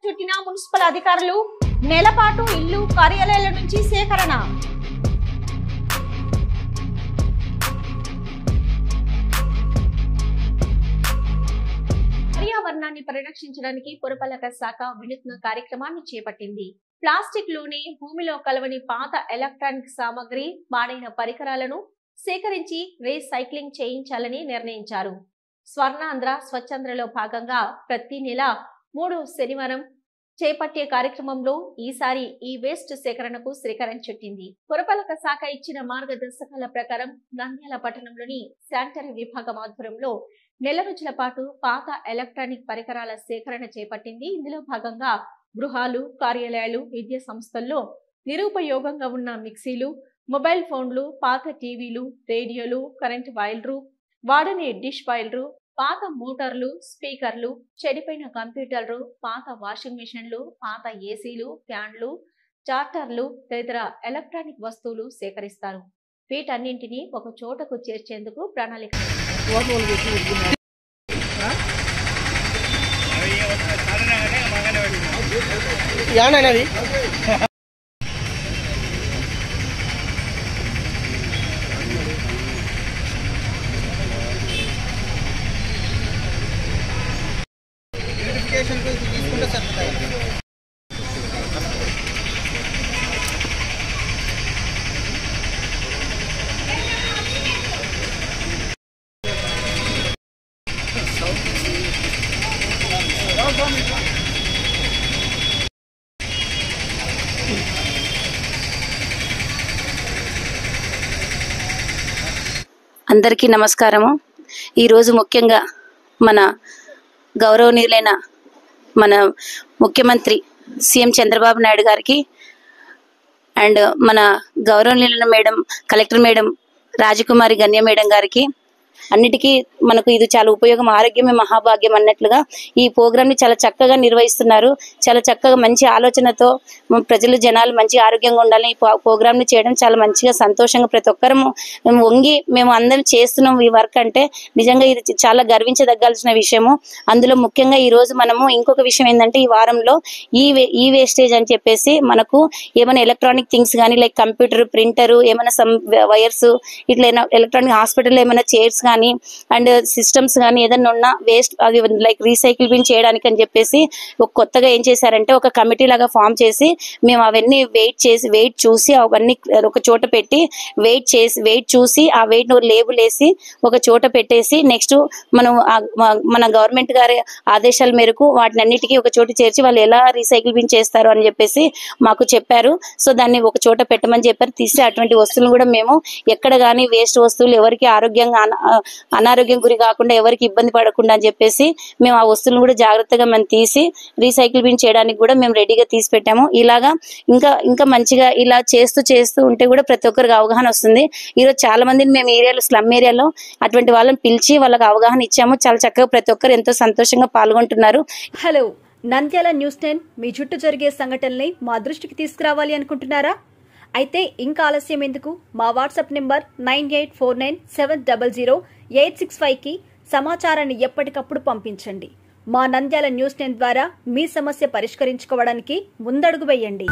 చుట్టిన మున్సిపల్ అధికారులు నెలపాటు ఇల్లు కార్యాలయాల నుంచి సేకరణ. పర్యావరణాన్ని పరిరక్షించడానికి పురపాలక శాఖ వినూత్న కార్యక్రమాన్ని చేపట్టింది. ప్లాస్టిక్ లోనే భూమిలో కలవని పాత ఎలక్ట్రానిక్ సామాగ్రి, పాడైన పరికరాలను సేకరించి రీసైక్లింగ్ చేయించాలని నిర్ణయించారు. స్వర్ణాంధ్ర స్వచ్ఛాంధ్రలో భాగంగా ప్రతి నెల 3వ శనివారం చేపట్టే కార్యక్రమంలో ఈసారి ఈ వేస్ట్ సేకరణకు శ్రీకారం చుట్టింది. పురపాలక శాఖ ఇచ్చిన మార్గదర్శకాల ప్రకారం నంద్యాల పట్టణంలోని శానిటరీ విభాగం ఆధ్వర్యంలో నెల రోజుల పాటు పాత ఎలక్ట్రానిక్ పరికరాల సేకరణ చేపట్టింది. ఇందులో భాగంగా గృహాలు, కార్యాలయాలు, విద్యా సంస్థల్లో నిరుపయోగంగా ఉన్న మిక్సీలు, మొబైల్ ఫోన్లు, పాత టీవీలు, రేడియోలు, కరెంట్ వైర్లు, వాడని డిష్ వైర్లు, పాత మోటార్లు, స్పీకర్లు, చెడిపోయిన కంప్యూటర్లు, పాత వాషింగ్ మిషన్లు, పాత ఏసీలు, ఫ్యాన్లు, చార్టర్లు తదితర ఎలక్ట్రానిక్ వస్తువులు సేకరిస్తారు. వీటన్నింటినీ ఒక చోటకు చేర్చేందుకు ప్రణాళిక. అందరికీ నమస్కారము. ఈరోజు ముఖ్యంగా మన గౌరవనీయులైన మన ముఖ్యమంత్రి సీఎం చంద్రబాబు నాయుడు గారికి అండ్ మన గౌరవనీయులైన మేడం కలెక్టర్ మేడం రాజకుమారి గణ్య మేడం గారికి అన్నిటికీ మనకు ఇది చాలా ఉపయోగం, ఆరోగ్యమే మహాభాగ్యం అన్నట్లుగా ఈ ప్రోగ్రామ్ ని చాలా చక్కగా నిర్వహిస్తున్నారు. చాలా చక్కగా మంచి ఆలోచనతో జనాలు మంచి ఆరోగ్యంగా ఉండాలని ఈ ప్రోగ్రామ్ ని చేయడం చాలా మంచిగా సంతోషంగా ప్రతి ఒక్కరము వంగి మేము అందరం చేస్తున్నాం ఈ వర్క్ అంటే నిజంగా ఇది చాలా గర్వించదగ్గాల్సిన విషయము. అందులో ముఖ్యంగా ఈ రోజు మనము ఇంకొక విషయం ఏంటంటే ఈ వారంలో ఈ వేస్టేజ్ అని చెప్పేసి మనకు ఏమైనా ఎలక్ట్రానిక్ థింగ్స్ కానీ లైక్ కంప్యూటర్, ప్రింటర్, ఏమైనా సమ్ వైర్స్, ఇట్లా ఎలక్ట్రానిక్ హాస్పిటల్ ఏమైనా చైర్స్ కానీ అండ్ సిస్టమ్స్ కానీ ఏదైనా ఉన్నా వేస్ట్ అది లైక్ రీసైకిల్ బిన్ చేయడానికి అని చెప్పేసి ఒక కొత్తగా ఏం చేశారంటే ఒక కమిటీ లాగా ఫామ్ చేసి మేము అవన్నీ వెయిట్ చూసి అవన్నీ ఒక చోట పెట్టి వెయిట్ చూసి ఆ వెయిట్ లేబుల్ వేసి ఒక చోట పెట్టేసి నెక్స్ట్ మనం మన గవర్నమెంట్ గారి ఆదేశాల మేరకు వాటిని అన్నిటికీ ఒక చోట చేర్చి వాళ్ళు ఎలా రీసైకిల్ బిన్ చేస్తారు అని చెప్పేసి మాకు చెప్పారు. సో దాన్ని ఒక చోట పెట్టమని చెప్పారు. తీసి అటువంటి వస్తువులు కూడా మేము ఎక్కడ కానీ వేస్ట్ వస్తువులు ఎవరికి అనారోగ్యం గురి కాకుండా ఎవరికి ఇబ్బంది పడకుండా అని చెప్పేసి మేము ఆ వస్తువులను కూడా జాగ్రత్తగా మనం తీసి రీసైకిల్ బిన్ చేయడానికి కూడా మేము రెడీగా తీసి పెట్టాము. ఇలాగా ఇంకా మంచిగా ఇలా చేస్తూ ఉంటే కూడా ప్రతి ఒక్కరికి అవగాహన వస్తుంది. ఈరోజు చాలా మందిని మేము ఏరియాలో స్లమ్ ఏరియాలో అటువంటి వాళ్ళని పిలిచి వాళ్ళకి అవగాహన ఇచ్చాము. చాలా చక్కగా ప్రతి ఒక్కరు ఎంతో సంతోషంగా పాల్గొంటున్నారు. హలో, నంద్యాల న్యూస్ 10 మీ చుట్టూ జరిగే సంఘటనల్ని మా దృష్టికి తీసుకురావాలి అనుకుంటున్నారా? అయితే ఇంకా ఆలస్యం ఎందుకు? మా వాట్సాప్ నెంబర్ 9849700865కి సమాచారాన్ని ఎప్పటికప్పుడు పంపించండి. మా నంద్యాల న్యూస్ 10 ద్వారా మీ సమస్య పరిష్కరించుకోవడానికి ముందడుగు వేయండి.